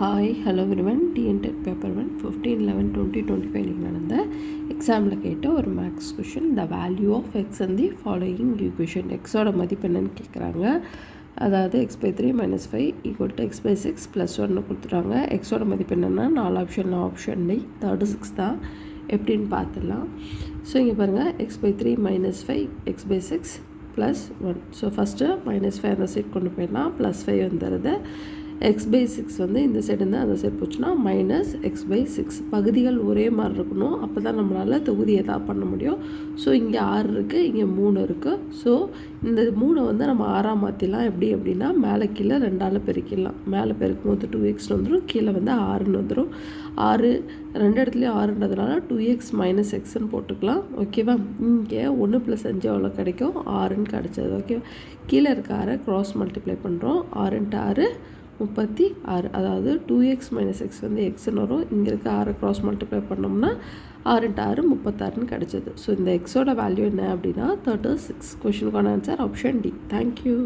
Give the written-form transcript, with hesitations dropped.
Hi hello everyone. TNTET paper 1 15/11/2025 இன்றைக்கி நடந்த எக்ஸாமில் கேட்ட ஒரு maths question. The value of x and the following equation. எக்ஸோட மதிப்பு என்னன்னு கேட்குறாங்க. அதாவது x/3 - 5 = x/6 + 1 கொடுத்துட்டாங்க. எக்ஸோட மதிப்பு என்னென்னா 4 ஆப்ஷனில் ஆப்ஷன் டி 36 தான். எப்படின்னு பார்த்துடலாம். ஸோ இங்கே பாருங்கள், x/3 - 5 x/6 + 1. ஸோ ஃபஸ்ட்டு -5 அந்த சைட் கொண்டு போயிடலாம், +5 வந்துடுது. x/6 வந்து இந்த சைடு இருந்தால் அந்த சைடு போச்சுன்னா -x/6. பகுதிகள் ஒரே மாதிரி இருக்கணும், அப்போ தான் நம்மளால் தொகுதி எதாவது பண்ண முடியும். ஸோ இங்கே 6 இருக்குது, இங்கே 3 இருக்குது. ஸோ இந்த 3 வந்து நம்ம 6ஆக மாற்றிடலாம். அப்படின்னா மேலே கீழே 2ஆல் பெருக்கிடலாம். மேலே பெருக்கும் போது 2x வந்துடும், கீழே வந்து 6ன்னு வந்துடும். 6 ரெண்டு இடத்துலையும் 6ன்றதுனால 2x - xன்னு போட்டுக்கலாம். ஓகேவா? இங்கே 1 + 5 எவ்வளோ கிடைக்கும்? 6ன்னு கிடச்சது. ஓகேவா? கீழே இருக்க 6 க்ராஸ் மல்டிப்ளை பண்ணுறோம். 6 × 6 36. அதாவது 2x - x வந்து எக்ஸ்ன்னு வரும். இங்கே இருக்க 6 க்ராஸ் மல்டிப்ளை பண்ணோம்னா 6 × 6 36ன்னு கிடச்சிது. ஸோ இந்த எக்ஸோட வேல்யூ என்ன அப்படின்னா 36. கொஷினுக்கான ஆன்சர் ஆப்ஷன் டி. தேங்க்யூ.